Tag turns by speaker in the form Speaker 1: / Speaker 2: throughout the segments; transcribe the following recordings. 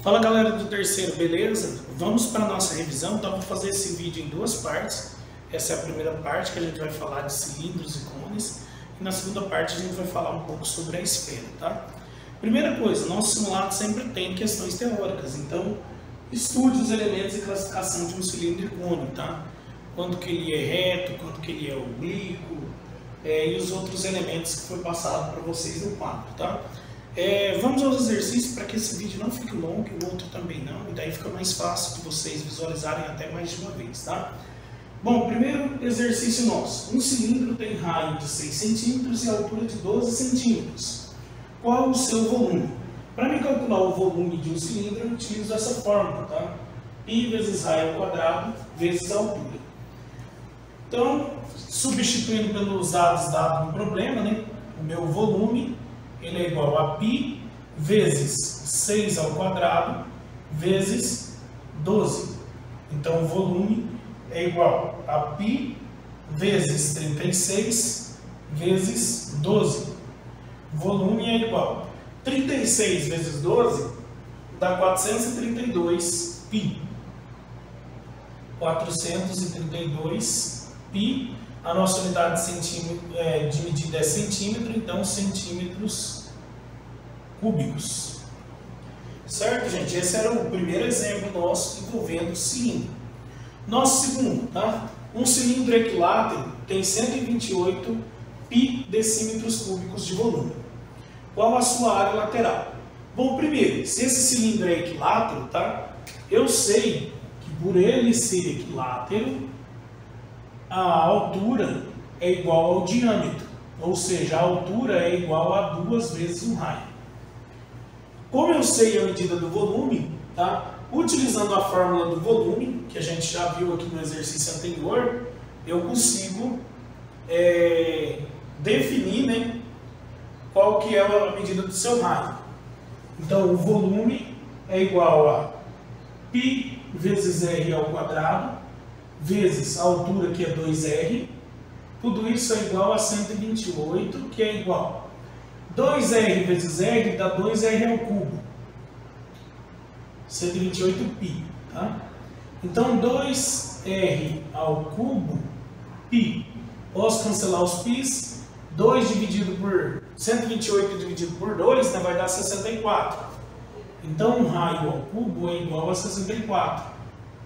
Speaker 1: Fala galera do terceiro, beleza? Vamos para a nossa revisão, então vou fazer esse vídeo em duas partes. Essa é a primeira parte que a gente vai falar de cilindros e cones, e na segunda parte a gente vai falar um pouco sobre a esfera, tá? Primeira coisa, nosso simulado sempre tem questões teóricas, então estude os elementos e classificação de um cilindro e cone, tá? Quanto que ele é reto, quanto que ele é oblíquo, e os outros elementos que foi passado para vocês no quadro, tá? Vamos aos exercícios para que esse vídeo não fique longo e o outro também não, e daí fica mais fácil de vocês visualizarem até mais de uma vez, tá? Bom, primeiro exercício nosso. Um cilindro tem raio de 6 centímetros e altura de 12 centímetros. Qual o seu volume? Para me calcular o volume de um cilindro, eu utilizo essa fórmula, tá? Π vezes raio ao quadrado vezes a altura. Então, substituindo pelos dados dados no problema, né? O meu volume ele é igual a π vezes 6 ao quadrado vezes 12. Então, o volume é igual a π vezes 36 vezes 12. Volume é igual a 36 vezes 12 dá 432 π. 432 π. A nossa unidade de medida é centímetro, então centímetros cúbicos. Certo, gente? Esse era o primeiro exemplo nosso envolvendo cilindro. Nosso segundo, tá? Um cilindro equilátero tem 128 π decímetros cúbicos de volume. Qual a sua área lateral? Bom, primeiro, se esse cilindro é equilátero, tá? Eu sei que por ele ser equilátero, a altura é igual ao diâmetro, ou seja, a altura é igual a 2 vezes um raio. Como eu sei a medida do volume, tá? Utilizando a fórmula do volume, que a gente já viu aqui no exercício anterior, eu consigo definir, né, qual que é a medida do seu raio. Então, o volume é igual a π vezes r ao quadrado, vezes a altura, que é 2r, tudo isso é igual a 128, que é igual a 2r vezes r dá 2r ao cubo, 128π, tá? Então 2r ao cubo, π, posso cancelar os π's, 2 dividido por 128 dividido por 2, né, vai dar 64. Então um raio ao cubo é igual a 64.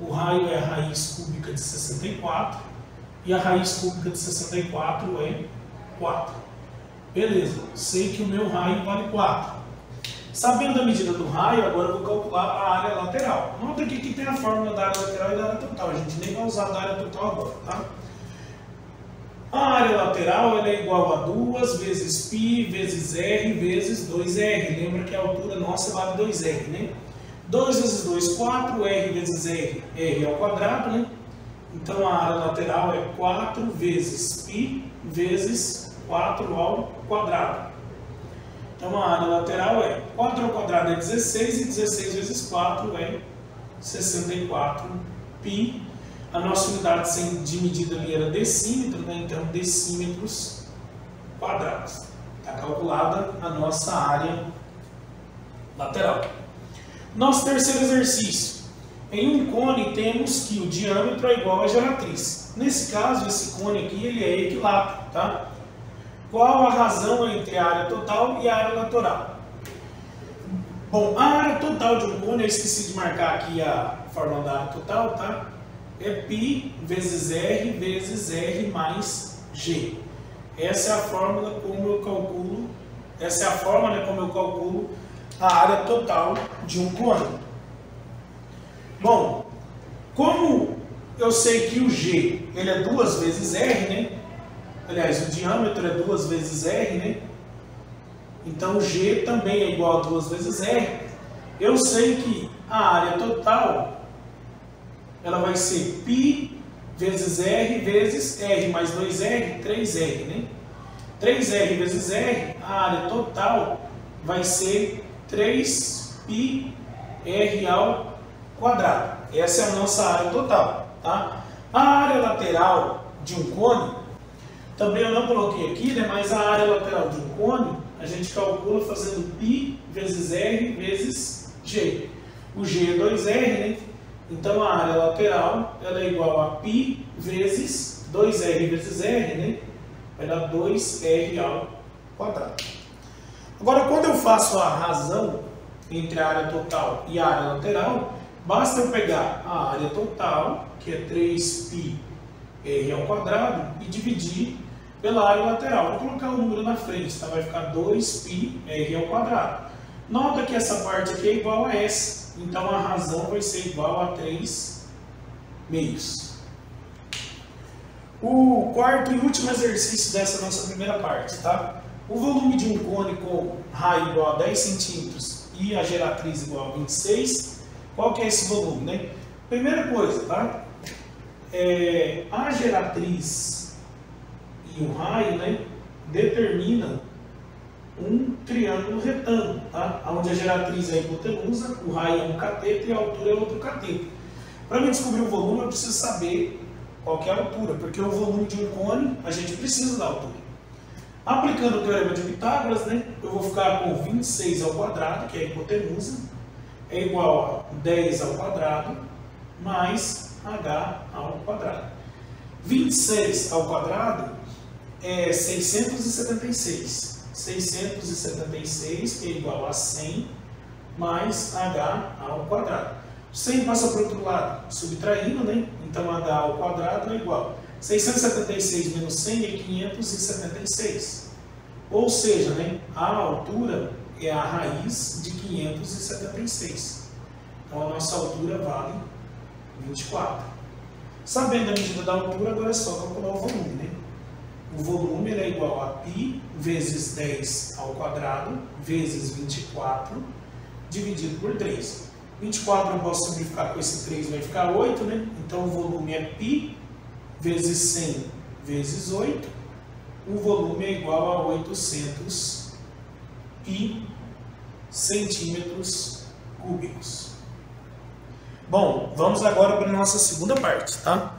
Speaker 1: O raio é a raiz cúbica de 64 e a raiz cúbica de 64 é 4. Beleza, sei que o meu raio vale 4. Sabendo a medida do raio, agora eu vou calcular a área lateral. Nota aqui que tem a fórmula da área lateral e da área total. A gente nem vai usar da área total agora, tá? A área lateral ela é igual a 2 vezes π vezes r vezes 2r. Lembra que a altura nossa vale 2r, né? 2 vezes 2, 4, r vezes r ao quadrado, né? Então a área lateral é 4 vezes π vezes 4 ao quadrado. Então a área lateral é 4 ao quadrado é 16 e 16 vezes 4 é 64 π. A nossa unidade de medida ali era decímetro, né? Então decímetros quadrados. Está calculada a nossa área lateral. Nosso terceiro exercício. Em um cone temos que o diâmetro é igual à geratriz. Nesse caso, esse cone aqui ele é equilátero, tá? Qual a razão entre a área total e a área lateral? Bom, a área total de um cone, eu esqueci de marcar aqui a fórmula da área total, tá? É π vezes r mais g. Essa é a fórmula como eu calculo, a área total de um cone. Bom, como eu sei que o G ele é 2 vezes R, né? Aliás, o diâmetro é 2 vezes R, né? Então o G também é igual a 2 vezes R. Eu sei que a área total ela vai ser π vezes R mais 2R, 3R, né? 3R vezes R, a área total vai ser 3πr ao quadrado. Essa é a nossa área total, tá? A área lateral de um cone, também eu não coloquei aqui, né? Mas a área lateral de um cone, a gente calcula fazendo π vezes r vezes g. O G é 2R, né? Então a área lateral ela é igual a π vezes 2R vezes R, né? Vai dar 2R ao quadrado. Agora, quando eu faço a razão entre a área total e a área lateral, basta eu pegar a área total, que é 3πr ao quadrado, e dividir pela área lateral. Vou colocar o número na frente, tá? Vai ficar 2πr ao quadrado. Nota que essa parte aqui é igual a essa, então a razão vai ser igual a 3 meios. O quarto e último exercício dessa nossa primeira parte, tá? O volume de um cone com raio igual a 10 centímetros e a geratriz igual a 26, qual que é esse volume, né? Primeira coisa, tá? A geratriz e o raio, né, determinam um triângulo retângulo, tá? Onde a geratriz é a hipotenusa, o raio é um cateto e a altura é outro cateto. Para mim descobrir o volume, eu preciso saber qual que é a altura, porque o volume de um cone, a gente precisa da altura. Aplicando o teorema de Pitágoras, né, eu vou ficar com 26 ao quadrado, que é a hipotenusa, é igual a 10 ao quadrado, mais h ao quadrado. 26 ao quadrado é 676. 676, que é igual a 100, mais h ao quadrado. 100 passa para o outro lado, subtraindo, né? Então h ao quadrado é igual. 676 menos 100 é 576. Ou seja, né, a altura é a raiz de 576. Então a nossa altura vale 24. Sabendo a medida da altura, agora é só calcular o volume, né? O volume ele é igual a π vezes 10 ao quadrado vezes 24 dividido por 3. 24 eu posso simplificar com esse 3, vai ficar 8, né? Então o volume é π vezes 100 vezes 8. O volume é igual a 800 π centímetros cúbicos. Bom, vamos agora para a nossa segunda parte, tá?